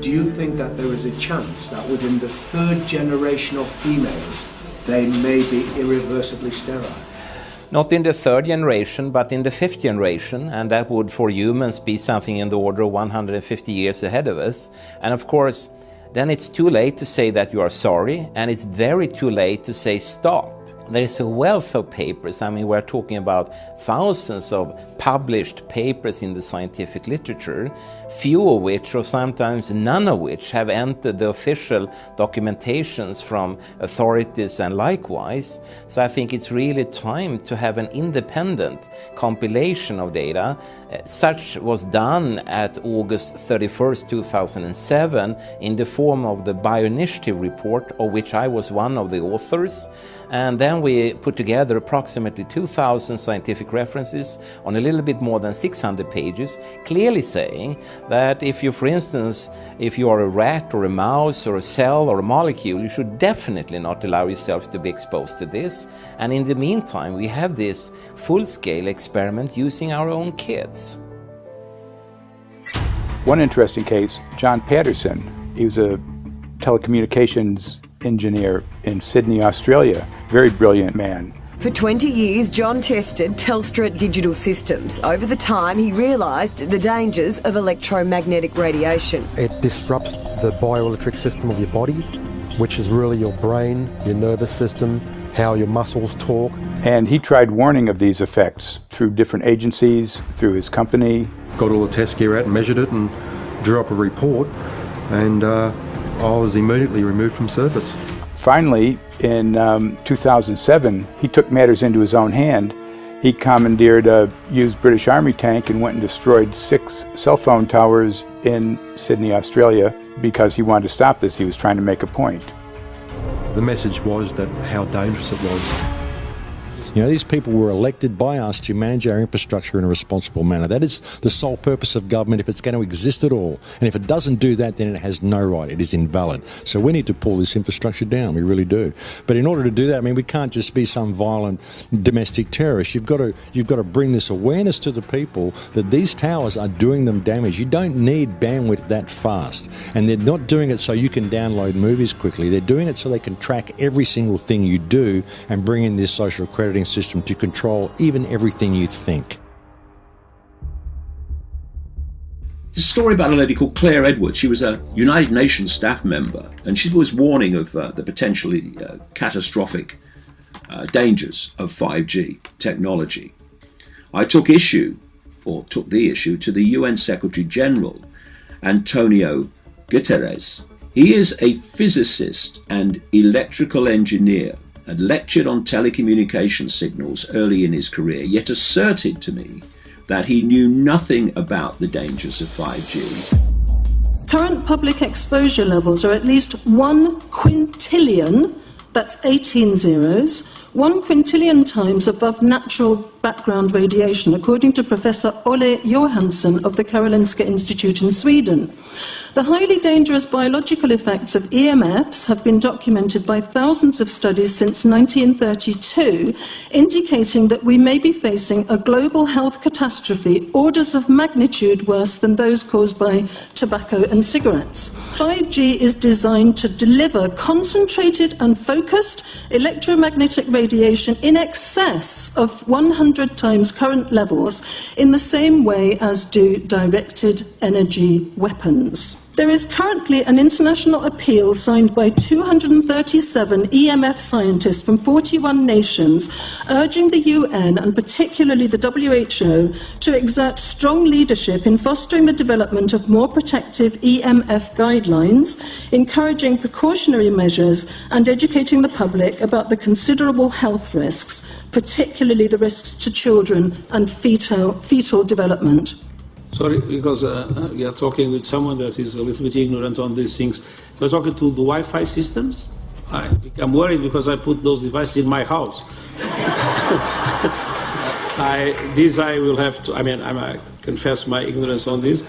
do you think that there is a chance that within the third generation of females, they may be irreversibly sterile? Not in the third generation, but in the fifth generation, and that would for humans be something in the order of 150 years ahead of us. And of course, then it's too late to say that you are sorry, and it's very too late to say stop. There is a wealth of papers. I mean, we're talking about thousands of published papers in the scientific literature, few of which, or sometimes none of which, have entered the official documentations from authorities and likewise. So I think it's really time to have an independent compilation of data. Such was done at August 31st, 2007 in the form of the Bioinitiative report, of which I was one of the authors. And then we put together approximately 2,000 scientific references on a little bit more than 600 pages, clearly saying that if you, for instance, if you are a rat or a mouse or a cell or a molecule, you should definitely not allow yourself to be exposed to this. And in the meantime, we have this full-scale experiment using our own kids. One interesting case, John Patterson, he was a telecommunications engineer in Sydney, Australia. Very brilliant man. For 20 years, John tested Telstra digital systems. Over the time, he realised the dangers of electromagnetic radiation. It disrupts the bioelectric system of your body, which is really your brain, your nervous system, how your muscles talk. And he tried warning of these effects through different agencies, through his company. Got all the test gear out and measured it and drew up a report, and I was immediately removed from service. Finally, in 2007, he took matters into his own hand. He commandeered a used British Army tank and went and destroyed 6 cell phone towers in Sydney, Australia, because he wanted to stop this. He was trying to make a point. The message was that how dangerous it was. You know, these people were elected by us to manage our infrastructure in a responsible manner. That is the sole purpose of government if it's going to exist at all. And if it doesn't do that, then it has no right. It is invalid. So we need to pull this infrastructure down. We really do. But in order to do that, I mean, we can't just be some violent domestic terrorist. You've got to bring this awareness to the people that these towers are doing them damage. You don't need bandwidth that fast. And they're not doing it so you can download movies quickly. They're doing it so they can track every single thing you do and bring in this social crediting system to control even everything you think. There's a story about a lady called Claire Edwards. She was a United Nations staff member, and she was warning of the potentially catastrophic dangers of 5G technology. I took the issue to the UN Secretary General, Antonio Guterres. He is a physicist and electrical engineer, and lectured on telecommunication signals early in his career, yet asserted to me that he knew nothing about the dangers of 5G. Current public exposure levels are at least 1 quintillion, that's 18 zeros, 1 quintillion times above natural background radiation, according to Professor Olle Johansson of the Karolinska Institute in Sweden. The highly dangerous biological effects of EMFs have been documented by thousands of studies since 1932, indicating that we may be facing a global health catastrophe orders of magnitude worse than those caused by tobacco and cigarettes. 5G is designed to deliver concentrated and focused electromagnetic radiation in excess of 100 times current levels, in the same way as do directed energy weapons. There is currently an international appeal signed by 237 EMF scientists from 41 nations, urging the UN and particularly the WHO to exert strong leadership in fostering the development of more protective EMF guidelines, encouraging precautionary measures and educating the public about the considerable health risks, particularly the risks to children and fetal development. Sorry, because we are talking with someone that is a little bit ignorant on these things. You're talking to the Wi-Fi systems? I become worried because I put those devices in my house. I will have to, I confess my ignorance on this.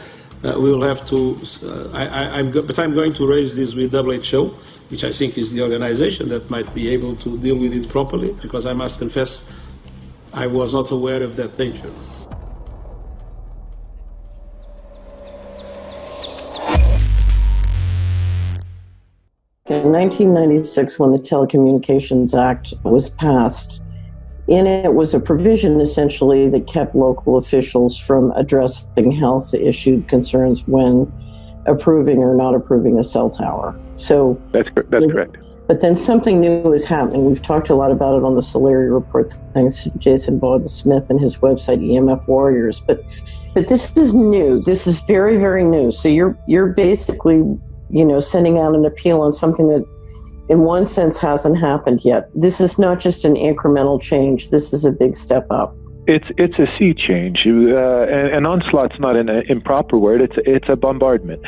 We will have to, but I'm going to raise this with WHO, which I think is the organization that might be able to deal with it properly, because I must confess I was not aware of that danger. In 1996, when the Telecommunications Act was passed, in it was a provision essentially that kept local officials from addressing health issue concerns when approving or not approving a cell tower. So that's correct. But then something new is happening. We've talked a lot about it on the Solari report, thanks to Jason Bowden-Smith and his website, EMF Warriors. But this is new. This is very, very new. So you're basically, sending out an appeal on something that in one sense hasn't happened yet. This is not just an incremental change. This is a big step up. It's a sea change. An onslaught's not an improper word. It's a bombardment.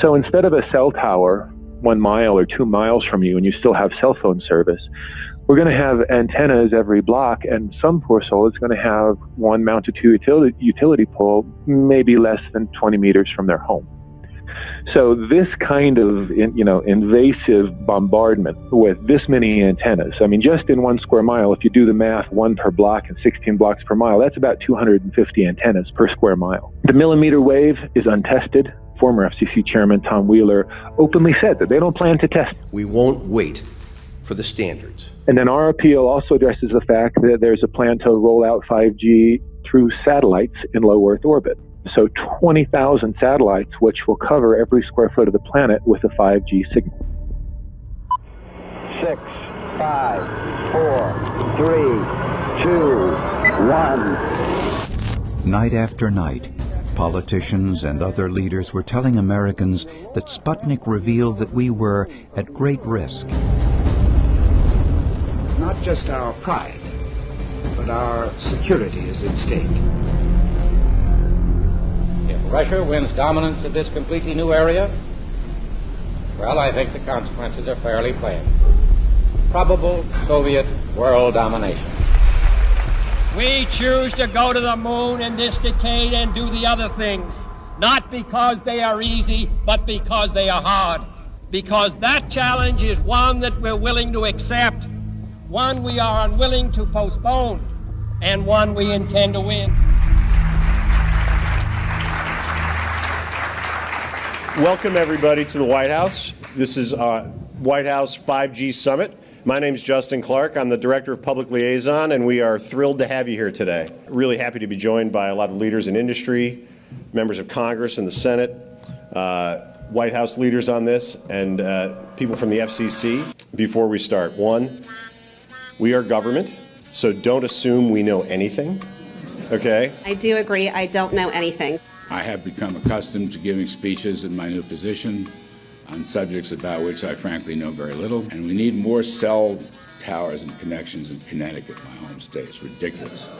So instead of a cell tower 1 mile or 2 miles from you and you still have cell phone service, we're going to have antennas every block, and some poor soul is going to have one mounted to a utility pole maybe less than 20 meters from their home. So this kind of invasive bombardment with this many antennas, I mean, just in 1 square mile, if you do the math, 1 per block and 16 blocks per mile, that's about 250 antennas per square mile. The millimeter wave is untested. Former FCC Chairman Tom Wheeler openly said that they don't plan to test. We won't wait for the standards. And then our appeal also addresses the fact that there's a plan to roll out 5G through satellites in low Earth orbit. So 20,000 satellites, which will cover every square foot of the planet with a 5G signal. 6, 5, 4, 3, 2, 1. Night after night, politicians and other leaders were telling Americans that Sputnik revealed that we were at great risk. Not just our pride, but our security is at stake. If Russia wins dominance of this completely new area, well, I think the consequences are fairly plain. Probable Soviet world domination. We choose to go to the moon in this decade and do the other things, not because they are easy, but because they are hard. Because that challenge is one that we're willing to accept, one we are unwilling to postpone, and one we intend to win. Welcome, everybody, to the White House. This is White House 5G Summit. My name is Justin Clark. I'm the Director of Public Liaison, and we are thrilled to have you here today. Really happy to be joined by a lot of leaders in industry, members of Congress and the Senate, White House leaders on this, and people from the FCC. Before we start, one, we are government, so don't assume we know anything, okay? I do agree, I don't know anything. I have become accustomed to giving speeches in my new position on subjects about which I frankly know very little, and we need more cell towers and connections in Connecticut, my home state. It's ridiculous.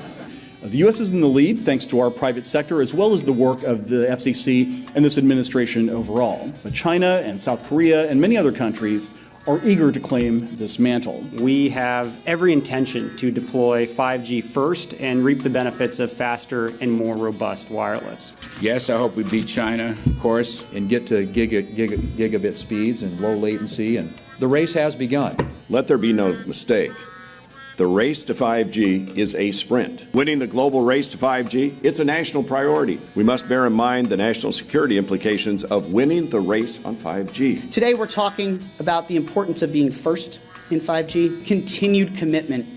The U.S. is in the lead thanks to our private sector as well as the work of the FCC and this administration overall. But China and South Korea and many other countries are eager to claim this mantle. We have every intention to deploy 5G first and reap the benefits of faster and more robust wireless. Yes, I hope we beat China, of course. And get to gigabit speeds and low latency, and the race has begun. Let there be no mistake. The race to 5G is a sprint. Winning the global race to 5G, it's a national priority. We must bear in mind the national security implications of winning the race on 5G. Today we're talking about the importance of being first in 5G, continued commitment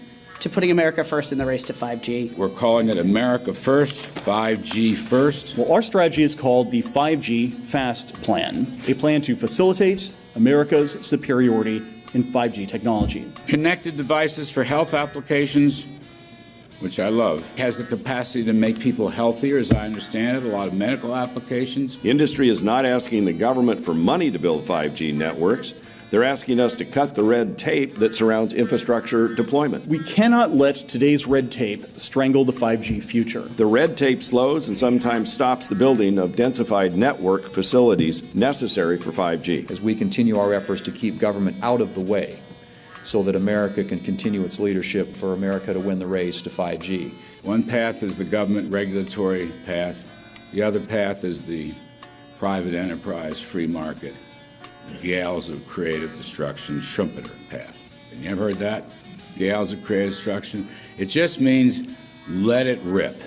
to putting America first in the race to 5G. We're calling it America First, 5G First. Well, our strategy is called the 5G Fast Plan, a plan to facilitate America's superiority in 5G technology. Connected devices for health applications, which I love, has the capacity to make people healthier, as I understand it, a lot of medical applications. Industry is not asking the government for money to build 5G networks. They're asking us to cut the red tape that surrounds infrastructure deployment. We cannot let today's red tape strangle the 5G future. The red tape slows and sometimes stops the building of densified network facilities necessary for 5G. As we continue our efforts to keep government out of the way so that America can continue its leadership for America to win the race to 5G. One path is the government regulatory path. The other path is the private enterprise free market. Gales of creative destruction, Schumpeter path. Have you ever heard that? Gales of creative destruction? It just means let it rip.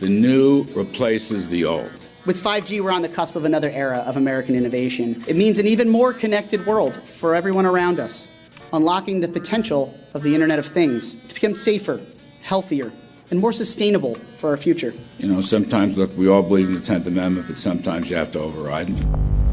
The new replaces the old. With 5G, we're on the cusp of another era of American innovation. It means an even more connected world for everyone around us, unlocking the potential of the Internet of Things to become safer, healthier, and more sustainable for our future. You know, sometimes, look, we all believe in the 10th Amendment, but sometimes you have to override them.